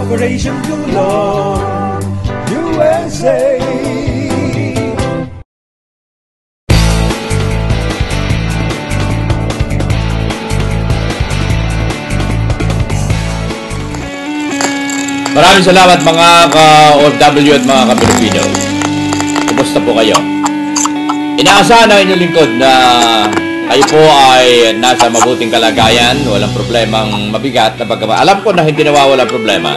Operation Tulong USA. Maraming salamat mga ka-OFW at mga ka-Pilipino. Kumusta po kayo? Inaasahan ng inyong lingkod na kayo po ay nasa mabuting kalagayan, walang problemang mabigat. Alam ko na hindi nawawala problema,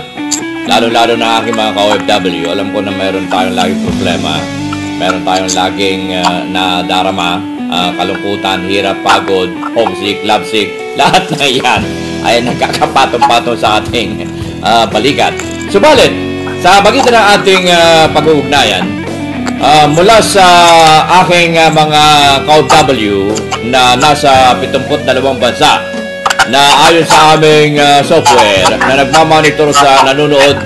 lalo-lalo na aking mga ka-OFW. Alam ko na mayroon tayong laging problema, mayroon tayong laging nadarama, kalungkutan, hirap, pagod, homesick, lovesick, lahat na yan ay nagkakapatong-patong sa ating balikat. Subalit, sa bagitan ng ating pag-uugnayan, mula sa aking mga ka-OFW na nasa 72 bansa na ayon sa aming software na nagmamonitor sa manunood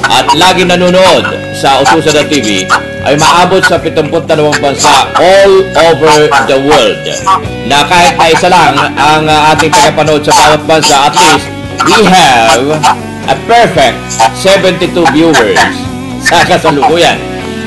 at lagi nanonood sa Utusan TV ay maabot sa 72 bansa all over the world, na kahit na isa lang ang ating tagapanood sa bawat bansa, at least we have a perfect 72 viewers sa kasalukuyan.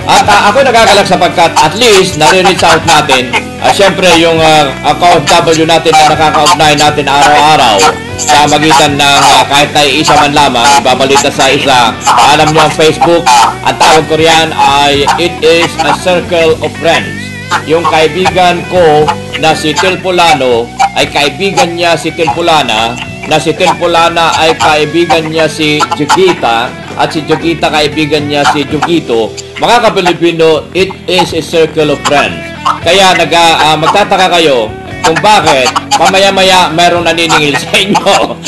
At ako nagagalak sapagkat at least nare-reach out natin siyempre yung ka-OFW natin na nakaka-ugnay natin araw-araw sa magitan ng kahit na isa man lamang ibabalita sa isa. Alam nyo ang Facebook, ang tawag ko riyan ay it is a circle of friends. Yung kaibigan ko na si Tilpulano ay kaibigan niya si Tilpulana, na si Tilpulana ay kaibigan niya si Jugita, at si Jugita kaibigan niya si Jugito. Mga ka-Pilipino, it is a circle of friends. Kaya magtataka kayo kung bakit mamaya-maya mayroong naniningil sa inyo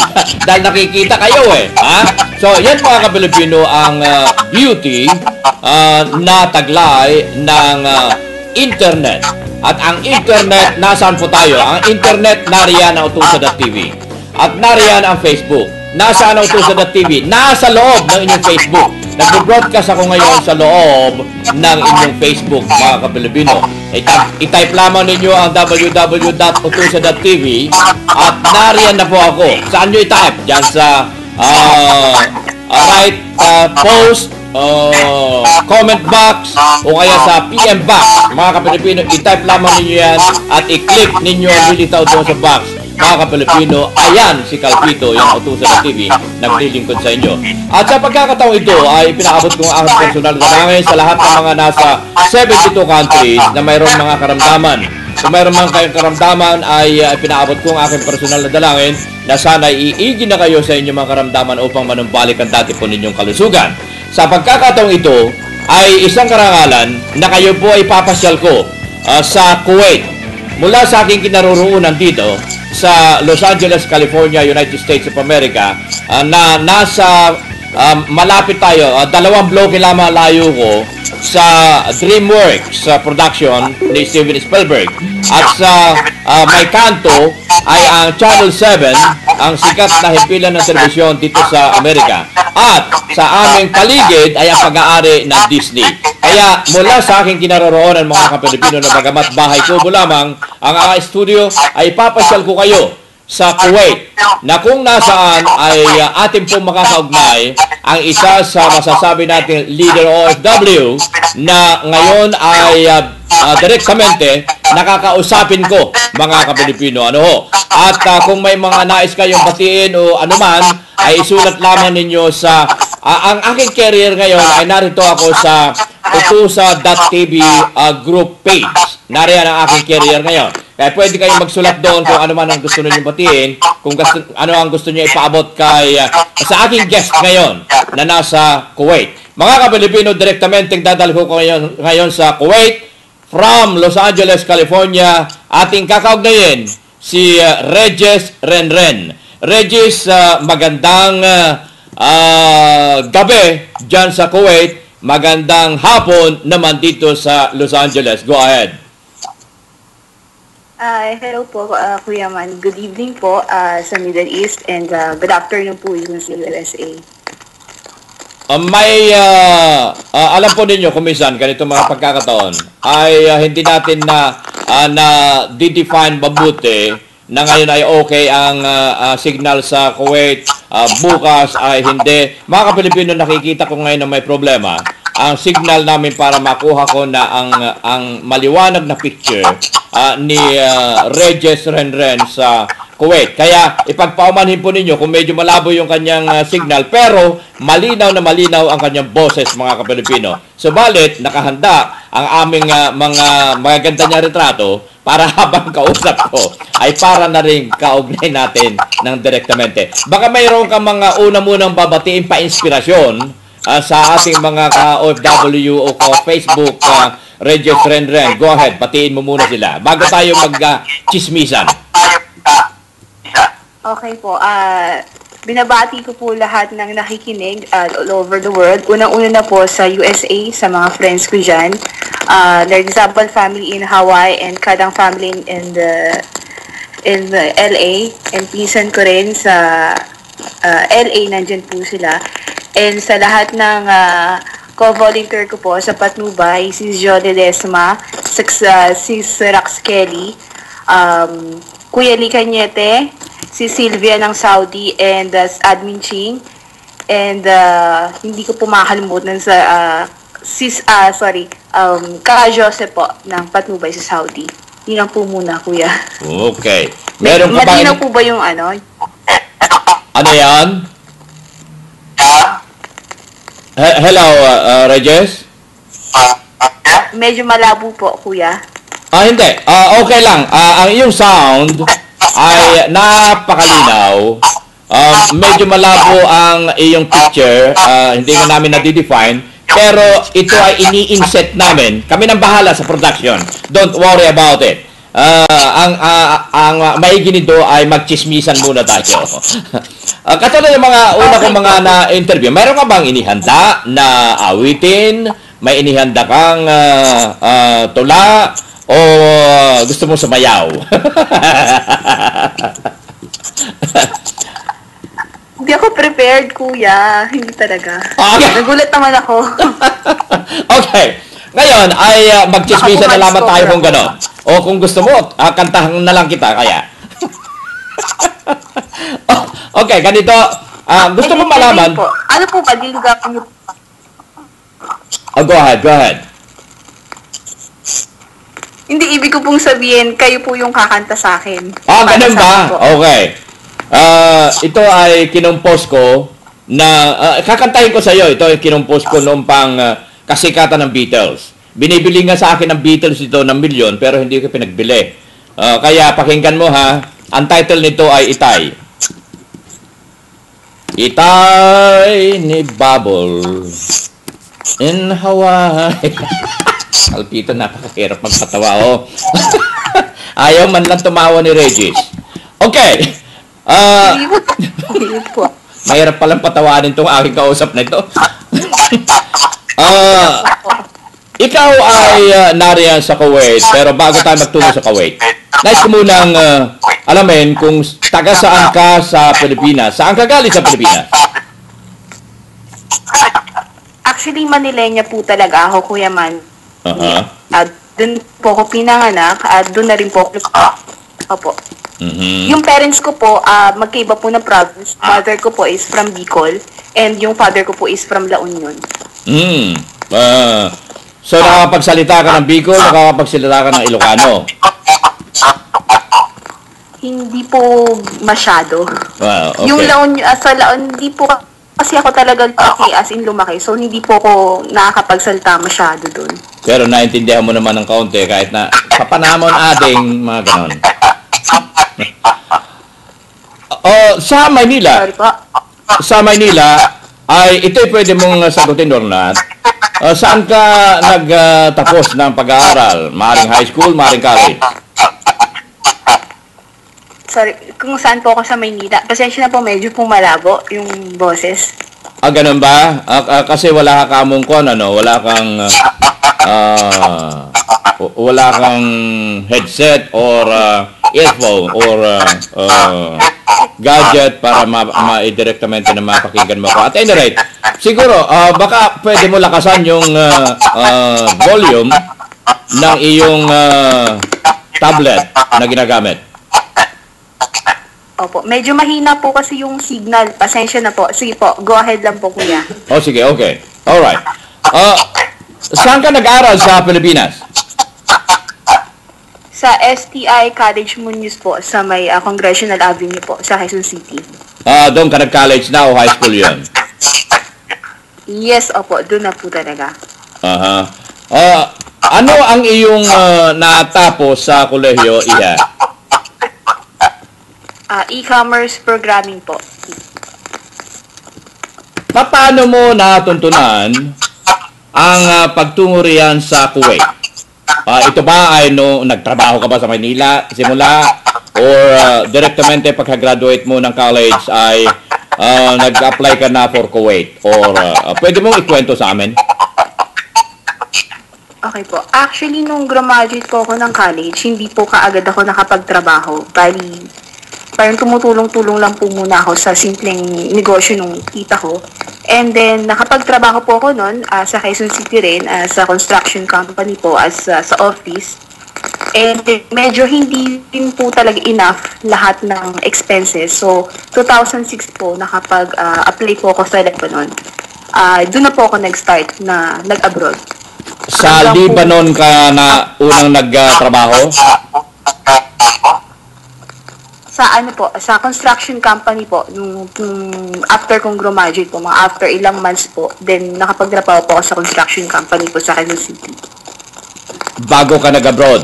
dahil nakikita kayo ha? So, yan mga ka-Pilipino ang beauty na taglay ng internet. At ang internet, nasaan po tayo? Ang internet, nariyan ang Utusan.tv. At nariyan ang Facebook. Nasaan ang Utusan.tv? Nasa loob ng inyong Facebook. Nag-broadcast ako ngayon sa loob ng inyong Facebook, mga ka-Pilipino. I-type lamang ninyo ang www.utusan.tv at nariyan na po ako. Saan nyo i-type? Diyan sa right post, comment box, o kaya sa PM box. Mga ka-Pilipino, i-type lamang ninyo yan at i-click ninyo ang lilitaw doon sa box. Mga ka-Pilipino, ayan si Calpito, yung Utusan.tv, naglilingkod sa inyo. At sa pagkakataong ito ay pinaabot ko ang aking personal na dalangin sa lahat ng mga nasa 72 countries na mayroong mga karamdaman. Kung mayroon man kayong karamdaman ay pinaabot ko ang aking personal na dalangin na sana iigin na kayo sa inyong mga karamdaman upang manumbalik ang dati po ninyong kalusugan. Sa pagkakataong ito ay isang karangalan na kayo po ay papasyal ko sa Kuwait. Mula sa aking kinaroroonan dito sa Los Angeles, California, United States of America, na nasa malapit tayo, 2 bloke lamang layo ko sa DreamWorks production ni Steven Spielberg. At sa may kanto ay ang Channel 7, ang sikat na himpilan ng telebisyon dito sa Amerika. At sa aming paligid ay ang pag-aari ng Disney. Kaya mula sa aking kinaroroonan mga ka-Pilipino na bagamat bahay kubo lamang ang studio, ay papasyal ko kayo sa Kuwait na kung nasaan ay atin pong makakaugnay ang isa sa masasabi natin leader OFW na ngayon ay direktamente nakakausapin ko mga ka-Pilipino. At kung may mga nais kayong batiin o anuman, ay isulat lamang ninyo sa ang aking career ngayon ay narito ako sa Utusan.tv group page. Nariyan ang aking career ngayon. Kaya pwede kayong magsulat doon kung ano man ang gusto niyo batiin, kung ano ang gusto niyo ipaabot sa aking guest ngayon na nasa Kuwait. Mga ka-Pilipino, direktamente dadalhin ko ngayon sa Kuwait from Los Angeles, California. Ating kakaugnayin si Regis Renren. Regis, magandang gabi dyan sa Kuwait. Magandang hapon naman dito sa Los Angeles. Go ahead. Hello po, Kuya Man. Good evening po sa Middle East and good afternoon po sa USA. Alam po ninyo kung minsan ganito mga pagkakataon ay hindi natin na define mabuti na ngayon ay okay ang signal sa Kuwait bukas ay hindi. Mga ka-Pilipino, nakikita ko ngayon na may problema. Ang signal namin para makuha ko na ang maliwanag na picture ni Regis Renren sa Kuwait. Kaya ipagpaumanhin po ninyo kung medyo malabo yung kanyang signal, pero malinaw na malinaw ang kanyang boses, mga ka-Pilipino. Subalit, nakahanda ang aming mga magaganda niya retrato para habang kausap ko ay para na rin kaugnay natin ng direktamente. Baka mayroon ka mga una-munang babatiin pa-inspirasyon sa ating mga ka-OFW o ka-Facebook Regis Renren. Go ahead, batiin mo muna sila bago tayo mag-chismisan. Okay po. Binabati ko po lahat ng nakikinig all over the world. Unang-una na po sa USA, sa mga friends ko dyan. The Example family in Hawaii and Kadang family in LA. And pinsan ko rin sa LA, nandyan po sila. And sa lahat ng co-volunteer ko po sa Patnubay, si Jo Ledesma, si Rax Kelly, Kuya Lee Cañete, si Sylvia ng Saudi, and Admin Ching, and hindi ko po makakalimutan sa Ka Joseph po ng Patnubay sa Saudi. Yun lang po muna, Kuya. Okay. Meron ka ba? Madinaw po ba yung ano? Ano yan? Hello, Regis? Medyo malabo po, Kuya. Hindi. Okay lang. Ang iyong sound ay napakalinaw. Medyo malabo ang iyong picture. Hindi nga namin na-define. Pero ito ay ini-inset namin. Kami nang bahala sa production. Don't worry about it. Ang maigi nito ay magchismisan muna tayo. Katulad ng mga una kong mga na-interview, mayroon ka bang inihanda na awitin? May inihanda kang tula? O gusto mo sumayaw? Hindi ako prepared, Kuya. Hindi talaga. Okay. Nagulat naman ako. Okay. Ngayon ay magchismisan na lamang tayo kung gano'n. O kung gusto mo, kantahan na lang kita kaya. Okay, ganito. Gusto mo malaman? Ano po ba? Dilugapin niyo po. Go ahead. Hindi, ibig ko pong sabihin, kayo po yung kakanta sa akin. Ganun ba? Okay. Ito ay kinumpos ko na, kakantahin ko sa iyo. Ito ay kinumpos ko noong pang kasikatan ng Beatles. Binibili nga sa akin ng Beatles ito ng milyon, pero hindi ko pinagbili. Kaya pakinggan mo ha. Ang title nito ay Itay. Itay ni Bubble in Hawaii. Alpito, napakahirap magpatawa, oh. Ayaw man lang tumawa ni Regis. Okay. Mahirap palang patawanin itong aking kausap na ito. Ikaw ay nariyan sa Kuwait, pero bago tayo magtungo sa Kuwait, nais ko munang alamin kung taga saan ka sa Pilipinas. Saan ka galing sa Pilipinas? Actually, Manilenya po talaga ako, Kuya Man. Doon po ako pinanganak at doon na rin po ako. Opo. Yung parents ko po, magkaiba po ng province. Mother ko po is from Bicol and yung father ko po is from La Union. So, nakakapagsalita ka ng Bicol, nakakapagsalita ka ng Ilocano? Hindi po masyado. Wow, okay. Yung La Union, sa La Union, hindi po kasi ako talagang as in lumaki. So, hindi po ako nakakapagsalita masyado doon. Pero naintindihan mo naman ng kaunti kahit na sa panahon ading mga ganon. Sa Maynila. Sorry po. Sa Maynila, ay ito'y pwede mong sagutin, Ornat. Saan ka nagtapos ng pag-aaral? Maring high school, maring college? Sorry, kung saan po ako sa Maynila. Pasensya na po, medyo pong malabo yung boses. Ganun ba? Kasi wala ka kamong wala kang headset or earphone or gadget para ma-direktamente na mapakinggan mo ko. At any rate, siguro, baka pwede mo lakasan yung volume ng iyong tablet na ginagamit. Opo, medyo mahina po kasi yung signal. Pasensya na po. Sige po, go ahead lang po, kuya. Oh, sige, okay. Alright. Saan ka nag-aral sa Pilipinas? Sa STI College Muñoz po, sa may Congressional Avenue po, sa Quezon City. Doon ka nag-college na o high school yun? Yes, opo, doon na po talaga. Aha. Ano ang iyong natapos sa kolehiyo, Iha? E-commerce programming po. Paano mo natuntunan ang pagtungo riyan sa Kuwait? Ito ba ay nagtrabaho ka ba sa Manila simula or direktamente pagka-graduate mo ng college ay nag-apply ka na for Kuwait? Or pwede mong ikwento sa amin? Okay po. Actually, nung graduate po ako ng college, hindi po kaagad ako nakapagtrabaho. Bali, parang tumutulong-tulong lang po muna ako sa simpleng negosyo nung tita ko. And then, nakapagtrabaho po ako noon sa Quezon City rin, sa construction company po, sa office. And medyo hindi din po talaga enough lahat ng expenses. So, 2006 po, nakapag-apply po ako sa Lebanon. Doon na po ako nag-start na nag-abroad. Sa Lebanon ka na unang nagtrabaho? Sa construction company po, nung after kong graduate po, mga after ilang months po, then nakapagtrabaho po ako sa construction company po sa Quezon City. Bago ka nag-abroad?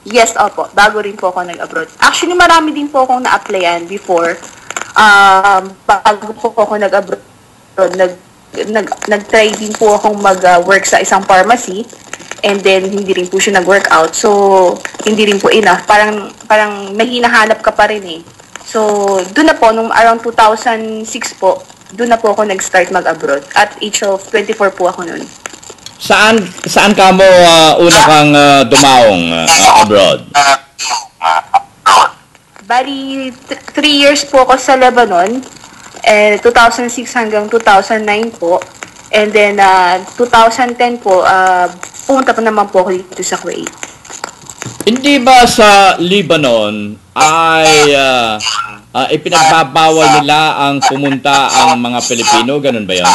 Yes, opo. Bago rin po ako nag-abroad. Actually, marami din po akong na-applyan before. Bago po ako nag-abroad, nag-try din po akong mag-work sa isang pharmacy. And then, hindi rin po siya nag-workout. So, hindi rin po enough. Parang may hinahanap ka pa rin eh. So, doon na po, nung around 2006 po, doon na po ako nag-start mag-abroad. At age of 24 po ako noon. Saan ka mo una kang dumaong abroad? Bali, 3 years po ako sa Lebanon. 2006 hanggang 2009 po. And then, 2010 po, pumunta pa naman po ako dito sa Kuwait. Hindi ba sa Lebanon ay ipinagbabawal nila ang pumunta ang mga Pilipino? Ganun ba yun?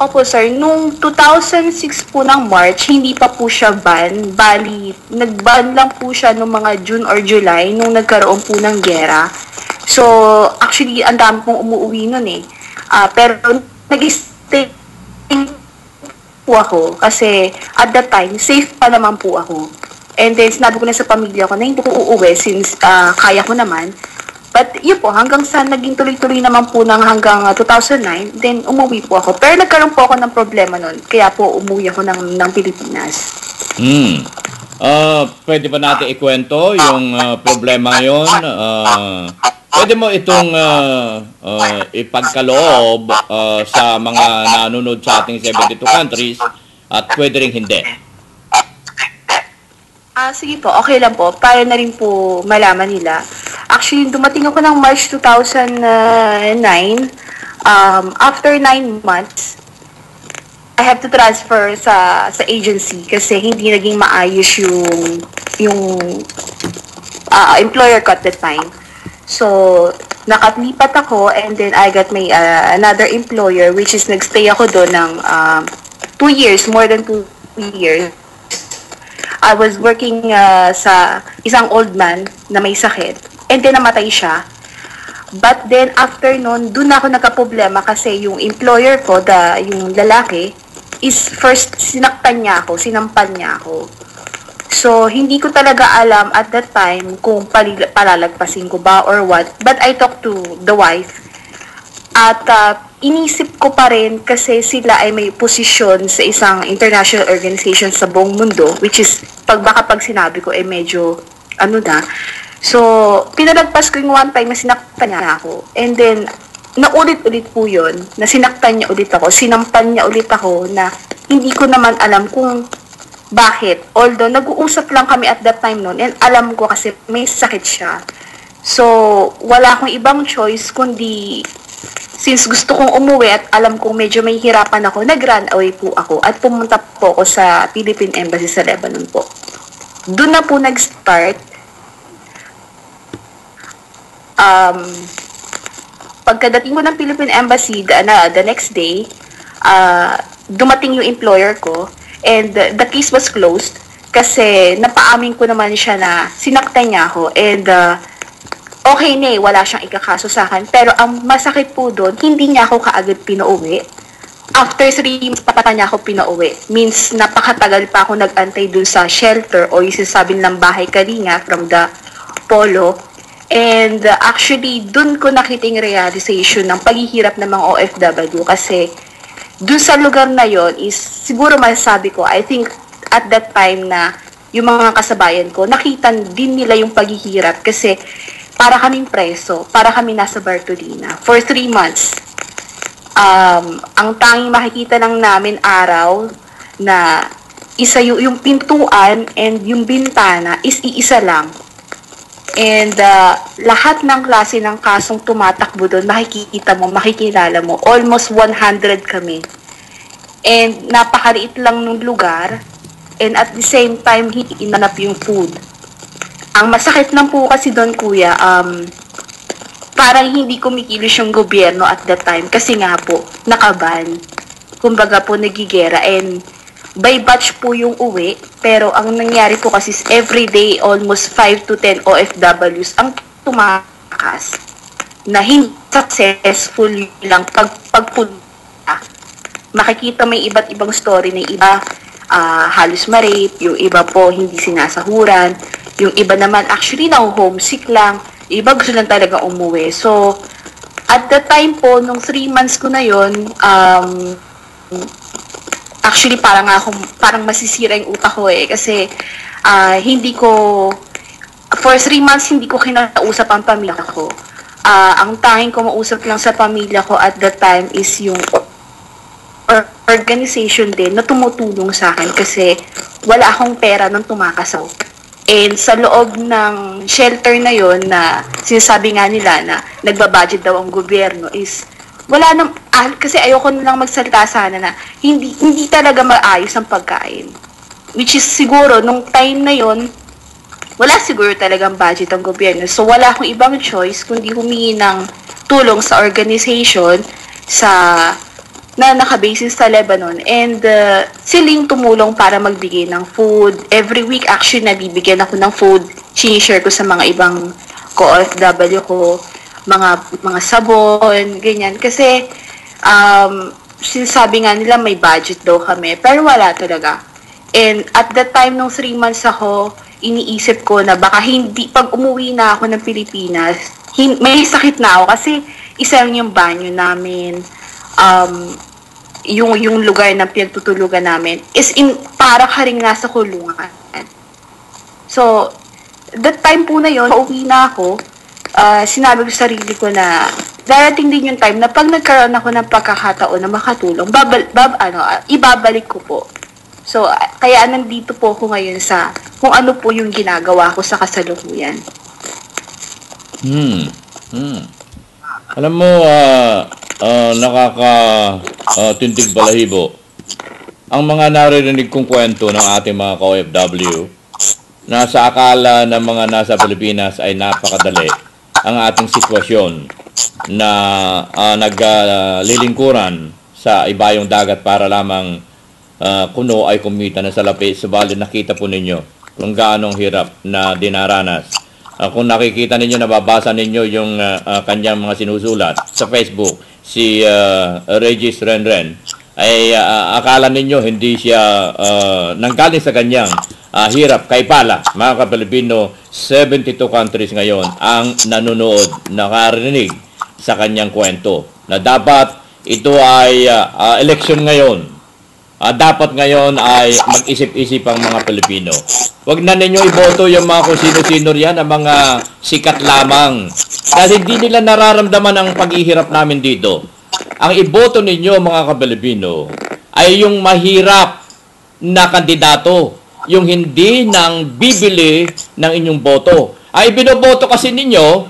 Opo sir, nung 2006 po ng March, hindi pa po siya ban. Bali, nag-ban lang po siya noong mga June or July nung nagkaroon po ng gera. So, actually, ang dami pong umuwi nun eh. Pero, nag-stay po ako kasi at that time, safe pa naman po ako. And then, sinabi ko na sa pamilya ko na hindi ko uuwi since kaya ko naman. But yun po, hanggang sa naging tuloy-tuloy naman po ng hanggang 2009, then umuwi po ako. Pero nagkaroon po ako ng problema nun, kaya po umuwi ako ng Pilipinas. Pwede ba natin ikwento yung problema yon? Pwede mo itong ipagkaloob sa mga nanonood sa ating 72 countries at pwede rin hindi. Sige po, okay lang po. Para na rin po malaman nila. Actually, dumating ako ng March 2009. After 9 months, I have to transfer sa agency kasi hindi naging maayos yung employer ko at that time. So, nakalipat ako and then I got my another employer which is nagstay ako doon ng 2 years, more than 2 years. I was working sa isang old man na may sakit and then namatay siya. But then after nun, doon ako nagka-problema kasi yung employer ko, yung lalaki, is first sinaktan niya ako, sinampan niya ako. So, hindi ko talaga alam at that time kung palalagpasin ko ba or what. But I talked to the wife. At inisip ko pa rin kasi sila ay may posisyon sa isang international organization sa buong mundo, which is, pag sinabi ko, medyo, So, pinalagpas ko yung one time na sinaktan niya ako. And then, naulit-ulit po yun, na sinaktan niya ulit ako, sinampan niya ulit ako na hindi ko naman alam kung bakit. Although, nag-uusap lang kami at that time noon, and alam ko kasi may sakit siya. So, wala akong ibang choice kundi, since gusto kong umuwi at alam kong medyo may hirapan ako, nag-run away po ako at pumunta po ako sa Philippine Embassy sa Lebanon po. doon na po nag-start. Pagkadating ko ng Philippine Embassy, the next day, dumating yung employer ko, and the case was closed kasi napaamin ko naman siya na sinaktan niya ako, and okay na wala siyang ikakaso sa akin. Pero ang masakit po doon, hindi niya ako kaagad pinauwi. After 3 months pa niya ako pinauwi. Means, napakatagal pa ako nag-antay dun sa shelter o yung sinasabi ng bahay kalinga from the Polo. And actually, dun ko nakita yung realization ng paghihirap ng mga OFW kasi dun sa lugar na yon is siguro masasabi ko, I think at that time na yung mga kasabayan ko, nakita din nila yung paghihirap kasi para kaming preso, para kami nasa Bartolina for 3 months. Ang tanging makikita lang namin araw na isa yung pintuan and yung bintana is iisa lang. And lahat ng klase ng kasong tumatakbo doon, makikita mo, makikilala mo, almost 100 kami. And napakaliit lang ng lugar, and at the same time, hinanap yung food. Ang masakit lang po kasi doon, kuya, parang hindi kumikilos yung gobyerno at that time kasi nga po, nakaban. Kumbaga po, nagigera, and by batch po yung uwi, pero ang nangyari po kasi everyday, almost 5 to 10 OFWs ang tumakas na hindi successful lang pagpunta. Makikita may iba't ibang story na iba, halos ma-rape, yung iba po hindi sinasahuran, yung iba naman actually na-homesick lang, yung iba gusto lang talaga umuwi. So, at the time po, nung 3 months ko na yun, actually parang masisira yung utak ko kasi hindi ko, for 3 months hindi ko kinakausap ang pamilya ko. Ang tanging ko mausap lang sa pamilya ko at that time is yung organization din na tumutulong sa akin kasi wala akong pera nung tumakas ako. And sa loob ng shelter na yon na sinasabi nga nila na nagbabudget daw ang gobyerno is wala nang, kasi ayoko na lang magsalita sana na hindi talaga maayos ang pagkain. Which is siguro, nung time na yon wala siguro talagang budget ang gobyerno. So wala akong ibang choice kundi humingi ng tulong sa organization na nakabasis sa Lebanon. And siling tumulong para magbigay ng food. Every week actually nabibigyan ako ng food. Sinishare ko sa mga ibang co-OFW ko. Mga sabon, ganyan. Kasi, sinasabi nga nila may budget daw kami, pero wala talaga. And at that time, nung 3 months ako, iniisip ko na baka hindi, pag umuwi na ako ng Pilipinas, may sakit na ako kasi isa lang yung banyo namin, yung lugar na pinagtutulugan namin, is para ka rin nasa kulungan. So, that time po na yun, pauwi na ako, sinabi ko sa sarili ko na darating din yung time na pag nagkaroon ako ng pagkakataon na makatulong, ibabalik ko po. So, kaya nandito po ako ngayon sa kung ano po yung ginagawa ko sa kasalukuyan. Alam mo, tindig balahibo. Ang mga naririnig kong kwento ng ating mga ka-OFW na sa akala ng mga nasa Pilipinas ay napakadali ang ating sitwasyon na naglilingkuran sa ibayong dagat para lamang kuno ay kumita na sa lapi. Subalit nakita po ninyo kung gaano hirap na dinaranas. Kung nakikita ninyo, nababasa ninyo yung kanyang mga sinusulat sa Facebook, si Regis Renren, ay akala ninyo hindi siya nanggaling sa kanyang hirap kay pala. Mga ka-Pilipino, 72 countries ngayon ang nanonood, nakarinig sa kanyang kwento na dapat ito ay election ngayon. Dapat ngayon ay mag-isip-isip ang mga Pilipino. Huwag na ninyo iboto yung mga kung sino-sino riyan, ang mga sikat lamang. Dahil hindi nila nararamdaman ang paghihirap namin dito. Ang iboto ninyo, mga ka-Pilipino, ay yung mahirap na kandidato. Yung hindi nang bibili ng inyong boto. Ay binoboto kasi ninyo,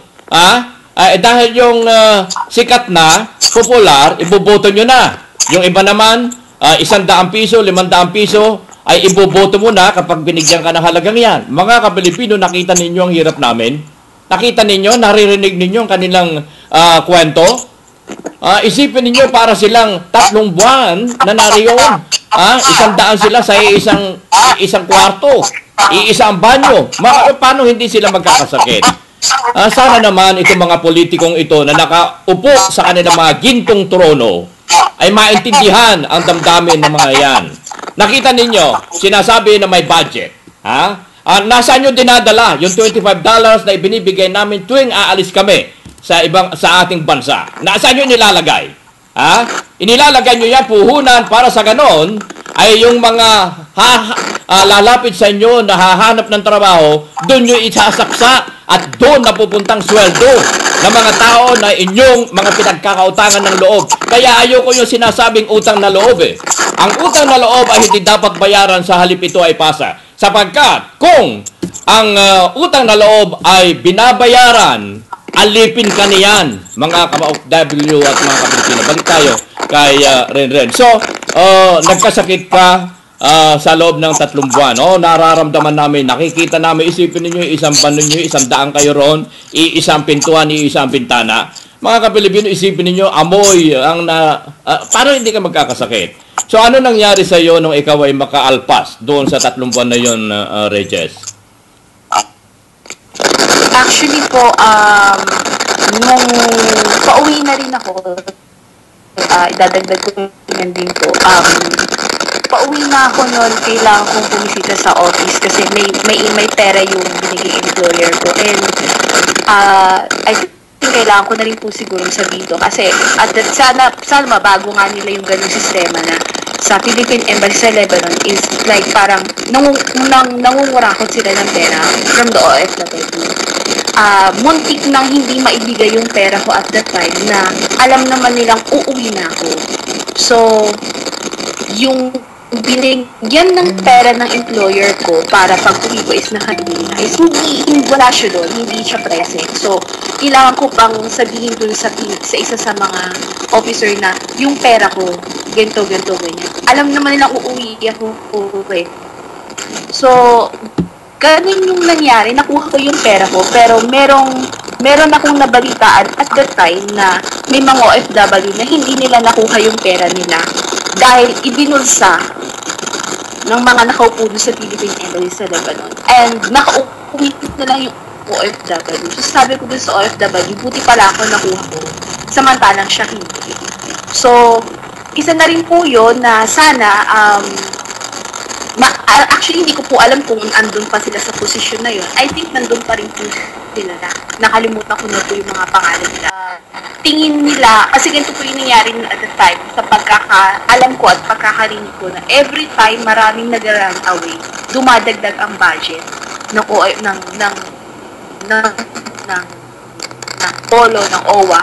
dahil yung sikat na, popular, iboboto nyo na. Yung iba naman, 100 piso, 500 piso, ay iboboto mo na kapag binigyan ka ng halagang yan. Mga ka-Pilipino, nakita ninyo ang hirap namin? Nakita ninyo, naririnig ninyo ang kanilang kwento? Isipin ninyo para silang 3 buwan na nariyon. 100 sila sa isang kwarto, isang banyo. Paano hindi sila magkakasakit? Sana naman itong mga politikong ito na nakaupo sa kanilang mga gintong trono ay maintindihan ang damdamin ng mga yan. Nakita ninyo, sinasabi na may budget. Nasaan nyo dinadala yung $25 na ibinibigay namin tuwing aalis kami sa ating bansa? Nasaan nyo nilalagay? Inilalagay nyo yan puhunan para sa ganon ay yung mga lalapit sa inyo na hahanap ng trabaho, doon nyo isasaksa at doon napupuntang sweldo ng mga tao na inyong mga pinagkakautangan ng loob. Kaya ayoko yung sinasabing utang na loob Ang utang na loob ay hindi dapat bayaran sa halip ito ay pasa. Sapagkat kung ang utang na loob ay binabayaran, alipin ka niyan, mga ka-OFW at mga ka-Pilipino. Balik tayo kay Renren. So, nagkasakit ka sa loob ng 3 buwan. Nararamdaman namin, nakikita namin, isipin ninyo, isang ban ninyo, 100 kayo roon, isang pintuan, isang bintana. Mga ka-Pilipino, isipin ninyo, amoy, paano hindi ka magkakasakit? So, ano nangyari sa iyo nung ikaw ay makaalpas doon sa 3 buwan na yun, Regis? Actually po, nung pauwi na rin ako, idadagdag ko yan din po, pauwi na ako noon, kailangan kong bumisita sa office kasi may pera yung binigay employer ko. And I think kailangan ko na rin po siguro sabihin to kasi sana mabago nga nila yung ganung sistema na sa Philippine Embassy sa Lebanon is like parang nangungurakot sila ng pera from the OFW. Muntik nang hindi maibigay yung pera ko at that time na alam naman nilang uuwi na ako. So, yung binigyan ng pera ng employer ko para pag-uwi ko is nakabili na is hindi wala siya doon, hindi siya present. So, kailangan ko pang sabihin doon sa isa sa mga officer na yung pera ko, ganito, ganyan. Alam naman nilang uuwi ako okay. So, ganun yung nangyari, nakuha ko yung pera ko, pero meron akong nabalitaan at that time na may mga OFW na hindi nila nakuha yung pera nila dahil ibinulsa ng mga nakaupo sa Philippine Embassy sa Lebanon. And nakauwi na lang yung OFW. So sabi ko dun sa OFW, buti pala ako nakuha ko, samantalang siya hindi. So, isa na rin po yun na sana, actually hindi ko po alam kung andun pa sila sa posisyon na yun. I think nandun pa rin po sila na. Nakalimutan ko na po yung mga pangalan nila. Tingin nila, kasi ganito po yung nangyari at the time, sa alam ko at pagkakarinig ko na every time maraming nag-run away, dumadagdag ang budget ng polo, ng OWA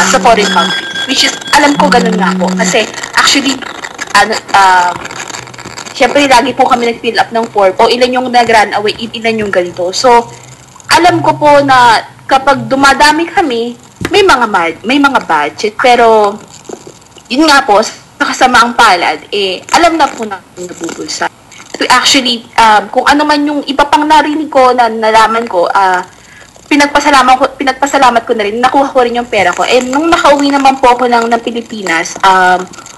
sa foreign country. Which is, alam ko ganun nga po. Kasi actually, syempre lagi po kami nag-fill up ng form. O ilan yung nag-run away, ilan yung ganito. So, alam ko po na kapag dumadami kami, may mga budget, pero yun nga po, sa kasamaang palad, alam na po na nabubulsa. So actually, kung ano man yung iba pang narinig ko, na nalaman ko, pinagpasalamat ko na rin, nakuha ko rin yung pera ko. And nung nakauwi naman po ako ng Pilipinas,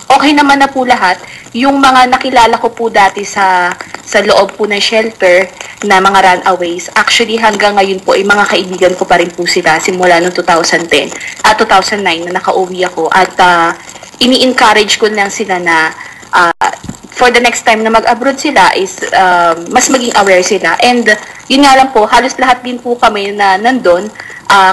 okay naman na po lahat. Yung mga nakilala ko po dati sa loob po ng shelter na mga runaways, actually hanggang ngayon po, mga kaibigan ko pa rin po sila simula noong 2010 at 2009 na nakauwi ako. At ini-encourage ko lang sila na for the next time na mag-abroad sila is mas maging aware sila. And yun nga lang po, halos lahat din po kami na nandun,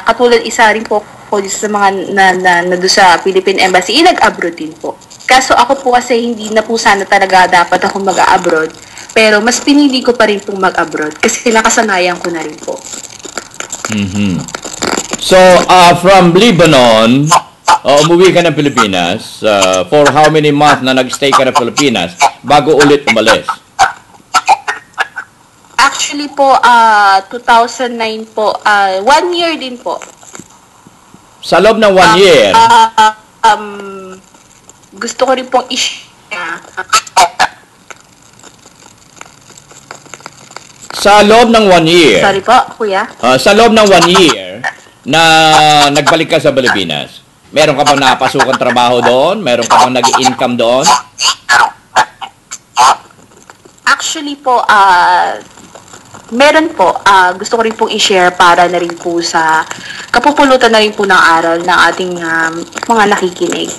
katulad isa rin po po sa mga na doon sa Philippine Embassy, nag-abroad din po. Kaso ako po kasi hindi na po sana talaga dapat ako mag-abroad, pero mas pinili ko pa rin pong mag-abroad kasi nakasanayan ko na rin po. So, from Lebanon, umuwi ka ng Pilipinas, for how many months na nag-stay ka ng Pilipinas bago ulit umalis? Actually po, 2009 po, 1 year din po. Sa loob ng 1 year? Gusto ko rin pong Sa loob ng 1 year, Sorry po, kuya. sa loob ng 1 year na nagbalik ka sa Pilipinas, meron ka bang napasukan trabaho doon? Meron ka bang nag-income doon? Actually po, meron po. Gusto ko rin pong i-share para na rin po sa kapupulutan na rin po ng aral ng ating mga nakikinig.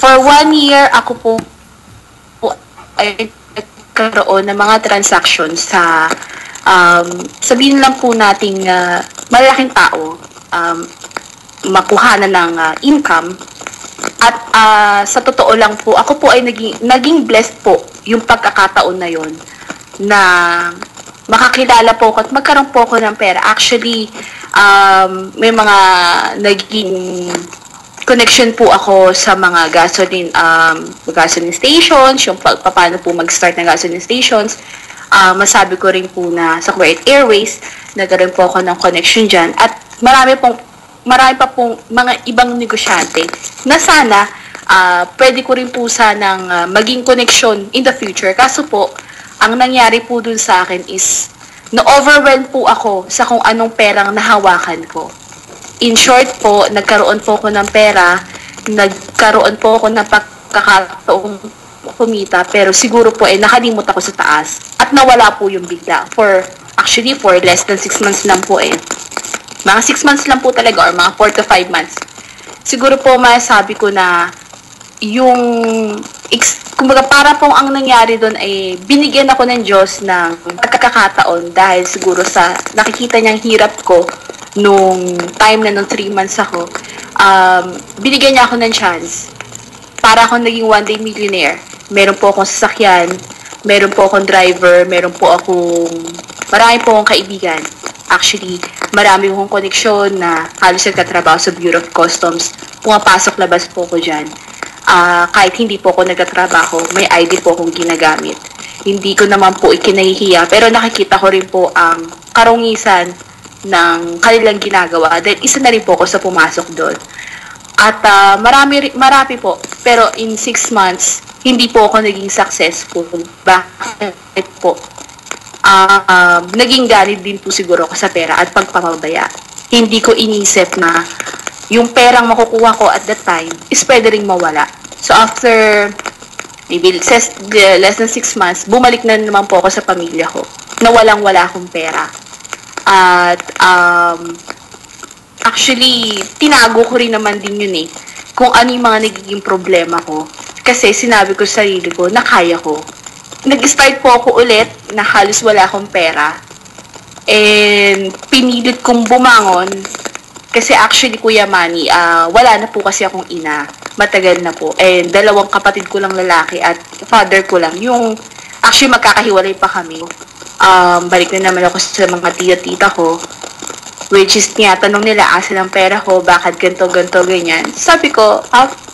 For 1 year, ako po ay nagkaroon ng mga transactions sa sabihin lang po nating malaking tao makuha na ng income. At sa totoo lang po, ako po ay naging blessed po yung pagkakataon na yon na makakilala po ako at magkaroon po ako ng pera. Actually, may mga naging connection po ako sa mga gasoline stations, yung paano po mag-start ng gasoline stations. Masabi ko rin po na sa Kuwait Airways, nagkaroon po ako ng connection dyan. At marami pa pong mga ibang negosyante na sana pwede ko rin po sanang maging connection in the future. Kaso po, ang nangyari po dun sa akin is na-overwhelm po ako sa kung anong perang nahawakan ko. In short po, nagkaroon po ako ng pera, nagkaroon po ako ng pagkakataong kumita, pero siguro po nakalimot ako sa taas at nawala po yung bigla. Actually, for less than 6 months lang po Mga 6 months lang po talaga or mga 4 to 5 months. Siguro po masabi ko na yung kumbaga para pong ang nangyari doon ay binigyan ako ng Diyos ng pagkakataon dahil siguro sa nakikita niyang hirap ko nung time na nung 3 months ako, binigyan niya ako ng chance para ako naging one day millionaire. Meron po akong sasakyan, meron po akong driver, marami po akong kaibigan. Actually, marami akong koneksyon na halos nagtatrabaho sa Bureau of Customs. Pumapasok-labas po ko dyan. Kahit hindi po ako nagtatrabaho, may ID po akong ginagamit. Hindi ko naman po ikinahihiya, pero nakikita ko rin po ang karungisan ng kanilang ginagawa dahil isa na rin po ako sa pumasok doon. At marami po, pero in 6 months, hindi po ako naging successful. Bakit po? Naging ganit din po siguro ako sa pera at pagpapabaya. Hindi ko inisip na yung perang makukuha ko at that time is pwede ring mawala. So after maybe less than 6 months, bumalik na naman po ako sa pamilya ko na walang-wala akong pera. At actually, tinago ko rin naman din yun kung ano yung mga nagiging problema ko. Kasi sinabi ko sa sarili ko na kaya ko. Nag-start po ako ulit na halos wala akong pera. And pinilit kong bumangon. Kasi actually, Kuya Manny, wala na po kasi akong ina. Matagal na po. And 2 kapatid ko lang lalaki at father ko lang. Actually, magkakahiwalay pa kami. Balik na naman ako sa mga tita ko. Which is, tinatanong nila, asa ng pera ko, bakit ganito, ganyan. Sabi ko,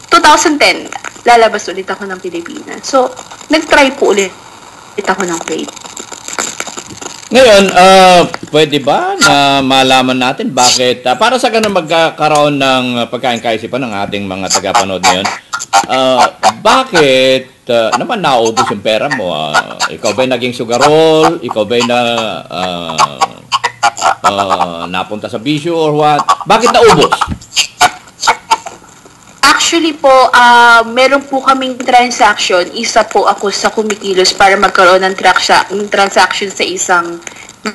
2010, lalabas ulit ako ng Pilipinas. So, nag-try po ulit ako ng faith. Ngayon, pwede ba na malaman natin bakit, para sa ganun magkakaroon ng pagkain-kaisipan ng ating mga tagapanood ngayon, bakit naman naubos yung pera mo? Ikaw ba'y naging sugarol? Ikaw ba'y napunta sa bisyo or what? Bakit naubos? Actually po, meron po kaming transaction. Isa po ako sa kumikilos para magkaroon ng transaction sa isang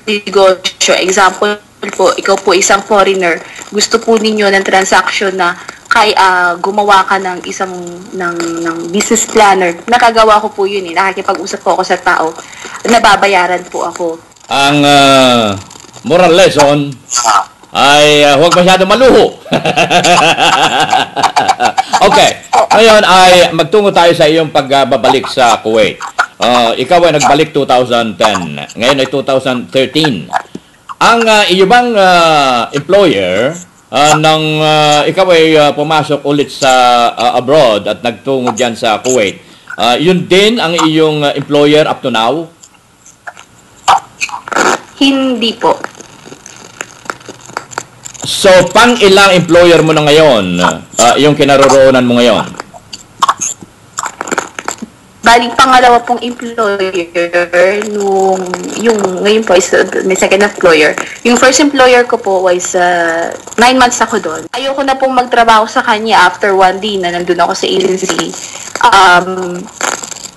negosyo. Example po, ikaw po isang foreigner. Gusto po ninyo ng transaction na gumawa ka ng ng business planner. Nakagawa ko po yun Nakikipag-usap po ako sa tao. Nababayaran po ako. Ang moral lesson ay huwag masyado maluho. Okay. Ngayon ay magtungo tayo sa iyong pagbabalik sa Kuwait. Ikaw ay nagbalik 2010. Ngayon ay 2013. Ang iyo bang employer nang ikaw ay pumasok ulit sa abroad at nagtungo diyan sa Kuwait, yun din ang iyong employer up to now? Hindi po. So, pang ilang employer mo na ngayon, yung kinaroroonan mo ngayon? Bali, pangalawa pong employer yung ngayon po is may second employer. Yung first employer ko po was 9 months ako doon. Ayoko na pong magtrabaho sa kanya after 1 day na nandun ako sa agency.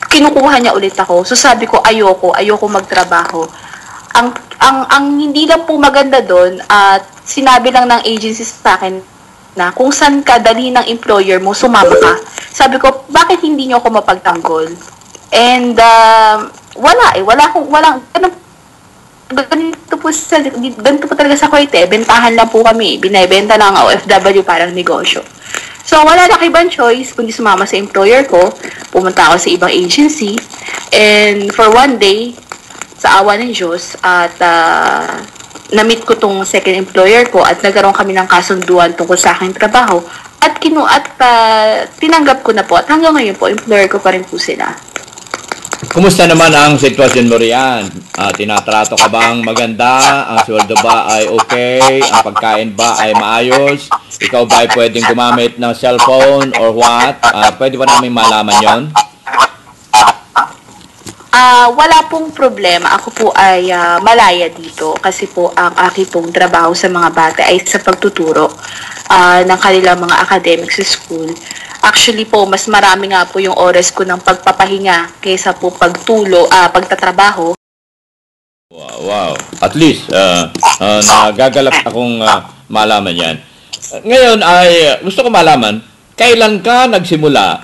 Kinukuha niya ulit ako. So sabi ko, ayoko magtrabaho. Ang hindi lang po maganda doon at sinabi lang ng agency sa akin na kung saan ka dali ng employer mo, sumama ka. Sabi ko, bakit hindi niyo ako mapagtanggol? And ganito po talaga sa Kuwait bentahan lang po kami. Binebenta lang ang OFW parang negosyo. So, wala na ibang choice kundi sumama sa employer ko. Pumunta ako sa ibang agency. And for 1 day, sa awa ng Diyos, at na-meet ko tong second employer ko at nagkaroon kami ng kasunduan tungkol sa aking trabaho. At tinanggap ko na po. At hanggang ngayon po, employer ko pa rin po sila. Kumusta naman ang sitwasyon mo riyan? Tinatrato ka bang maganda? Ang sweldo ba ay okay? Ang pagkain ba ay maayos? Ikaw ba ay pwedeng gumamit ng cellphone or what? Pwede ba namin malaman yon? Wala pong problema. Ako po ay malaya dito kasi po ang aking pong trabaho sa mga bata ay sa pagtuturo ng kanilang mga academics sa school. Actually po, mas marami nga po yung oras ko ng pagpapahinga kaysa po pagtatrabaho. Wow. At least, nagagalak akong malaman yan. Ngayon ay gusto ko malaman, kailan ka nagsimula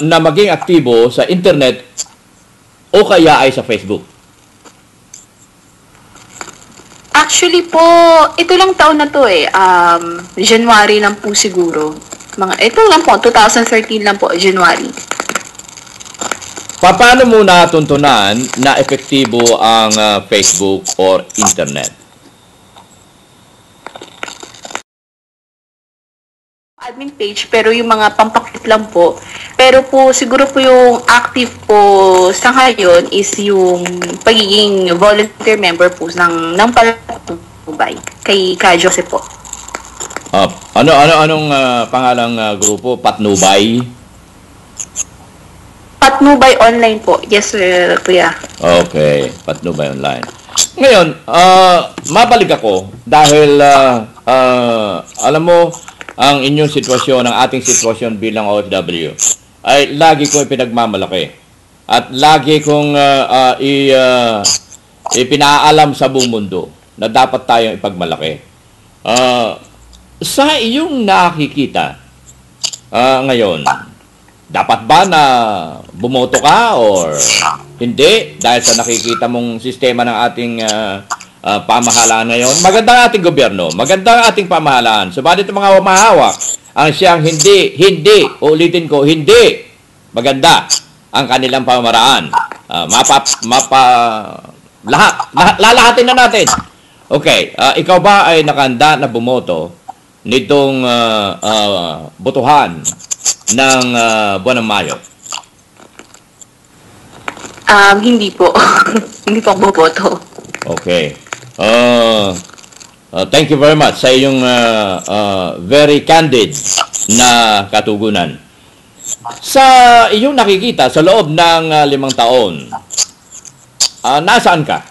na maging aktibo sa internet o kaya ay sa Facebook? Actually po, ito lang taon na to January lang po siguro. Ito lang po, 2013 lang po, January. Paano mo natuntunan na epektibo ang Facebook or internet? Admin page, pero yung mga pampakit lang po. Pero po, siguro po yung active po sa ngayon is yung pagiging volunteer member po ng Patnubay, kay Ka Joseph po. Anong pangalang grupo? Patnubay? Patnubay Online po. Yes, sir, kuya. Okay, Patnubay Online. Ngayon, mabalik ako dahil alam mo, ang inyong sitwasyon, ang ating sitwasyon bilang OFW ay lagi ko ipinagmamalaki at lagi kong ipinaalam sa buong mundo na dapat tayong ipagmalaki. Sa iyong nakikita ngayon, dapat ba na bumoto ka or hindi dahil sa nakikita mong sistema ng ating pamahalaan ngayon? Maganda ang ating gobyerno, maganda ang ating pamahalaan. Subalit ang mga mahawak ang siyang uulitin ko, hindi maganda ang kanilang pamamaraan. Lalahatin na natin. Okay, ikaw ba ay nakahanda na bumoto nitong botohan ng buwan ng Mayo? Hindi po. Hindi po ako boboto. Okay. Thank you very much sa iyong very candid na katugunan. Sa iyong nakikita sa loob ng 5 taon, nasaan ka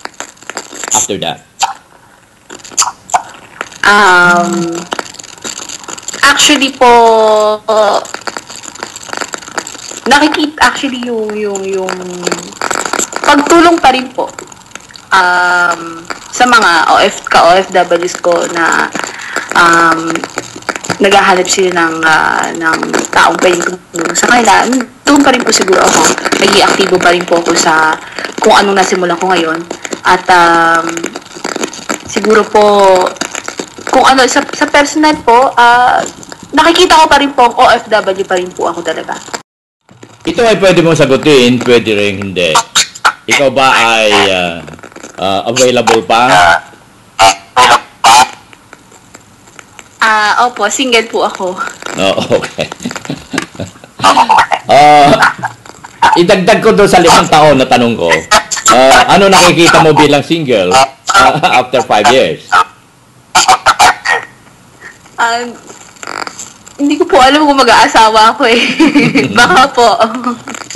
after that? Actually po, nakikita actually yung pagtulong pa rin po sa mga OFWs ko na naghahanap sila ng taong pwedeng tumulong sa kanila. Doon pa rin po siguro ako. Naging aktibo pa rin po ako sa kung anong nasimulan ko ngayon. At siguro po kung ano, sa personal po, nakikita ko pa rin po, OFW pa rin po ako talaga. Ito ay pwede mong sagutin, pwede rin hindi. Ikaw ba ay available pa? Opo, single po ako. Okay. Idagdag ko doon sa 5 taon na tanong ko. Ano nakikita mo bilang single after 5 years? Hindi ko po alam kung mag-aasawa ako eh. Baka po.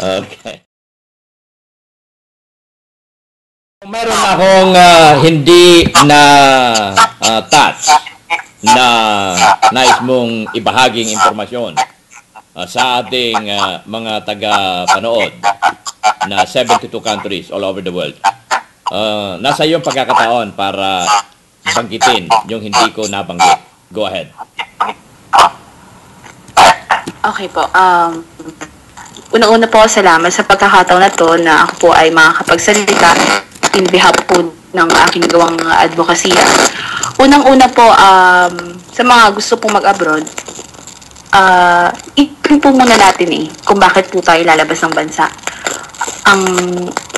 Okay. Meron akong hindi na touch na nais mong ibahaging impormasyon sa ating mga taga-panood na 72 countries all over the world. Nasa iyong pagkakataon para banggitin yung hindi ko nabanggit. Go ahead. Okay po. Una-una po, salamat sa pagkakataon na to na ako po ay makakapagsalita in behalf po ng aking gawang advokasya. Unang-una po, sa mga gusto pong mag-abroad, ipin po muna natin kung bakit po tayo lalabas ng bansa. Ang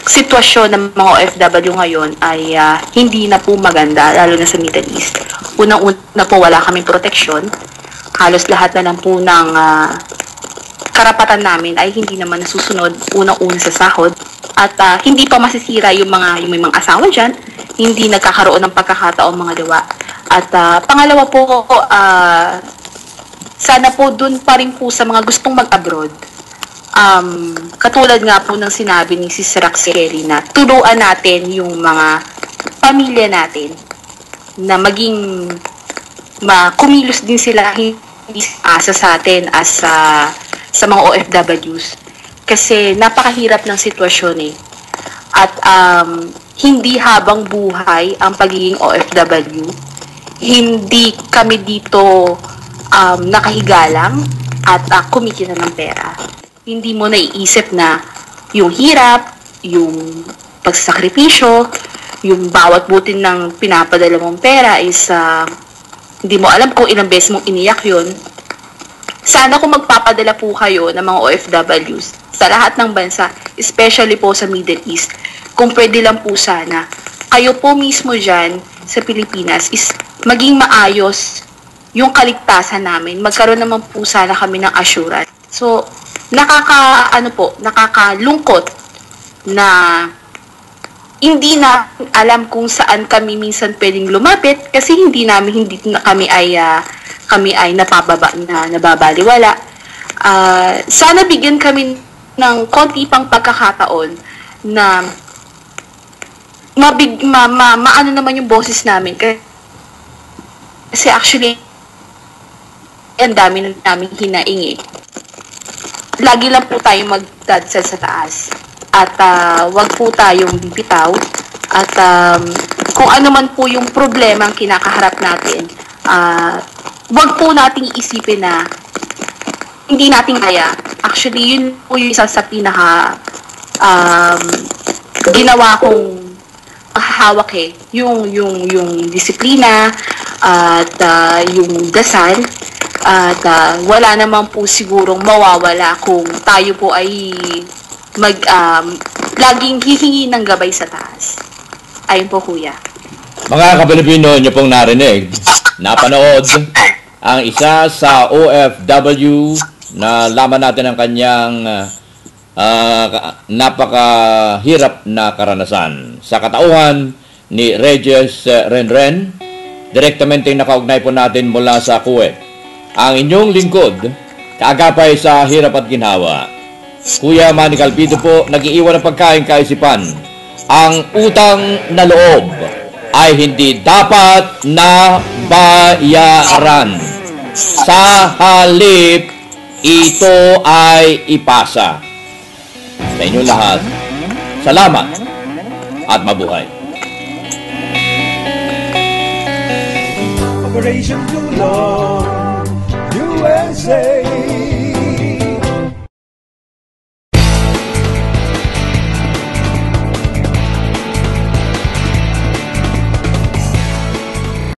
sitwasyon ng mga OFW ngayon ay hindi na po maganda, lalo na sa Middle East. Unang-una po, wala kaming proteksyon. Halos lahat na lang po ng karapatan namin ay hindi naman nasusunod unang-una sa sahod. At hindi pa masisira yung may mga asawa dyan, hindi nagkakaroon ng pagkakataon mga gawa. At pangalawa po, sana po dun pa rin po sa mga gustong mag-abroad. Katulad nga po ng sinabi ni Sis Raxeli na turuan natin yung mga pamilya natin na maging kumilos din sila, hindi asa sa atin as sa mga OFWs. Kasi napakahirap ng sitwasyon At hindi habang buhay ang pagiging OFW. Hindi kami dito nakahiga lang at kumikita ng pera. Hindi mo naiisip na yung hirap, yung pagsakripisyo, yung bawat butin ng pinapadala mong pera is hindi mo alam kung ilang beses mong iniyak yun. Sana kung magpapadala po kayo ng mga OFWs sa lahat ng bansa, especially po sa Middle East, kung pwede lang po sana, kayo po mismo dyan sa Pilipinas is maging maayos yung kaligtasan namin. Magkaroon naman po sana kami ng assurance. So, nakakalungkot na hindi na alam kung saan kami minsan pwedeng lumapit kasi hindi na kami ay nababaliwala. Sana bigyan kami ng konti pang pagkakataon na maano naman yung boses namin. Kasi actually, ang dami namin hinaing Lagi lang po tayo magdadsal sa taas. At wag po tayong bibitaw. At kung ano man po yung problema ang kinakaharap natin, wag po nating isipin na hindi natin kaya. Actually, yun po yung isa sa pinaka ginawa kong hawak yung disiplina at yung dasal. At wala naman po sigurong mawawala kung tayo po ay laging hihingi ng gabay sa taas. Ayun po, kuya. Mga ka-Pilipino, nyo pong narinig, napanood ang isa sa OFW na laman natin ang kanyang napakahirap na karanasan. Sa katauhan ni Regis Renren, direktamente nakaugnay po natin mula sa Kuwait. Ang inyong lingkod, kaagapay sa hirap at ginhawa. Kuya Manny Calpido po, nag-iiwan ng pagkain kaisipan. Ang utang na loob ay hindi dapat na bayaran. Sa halip, ito ay ipasa. Sa inyong lahat, salamat at mabuhay. Operation Tulong USA.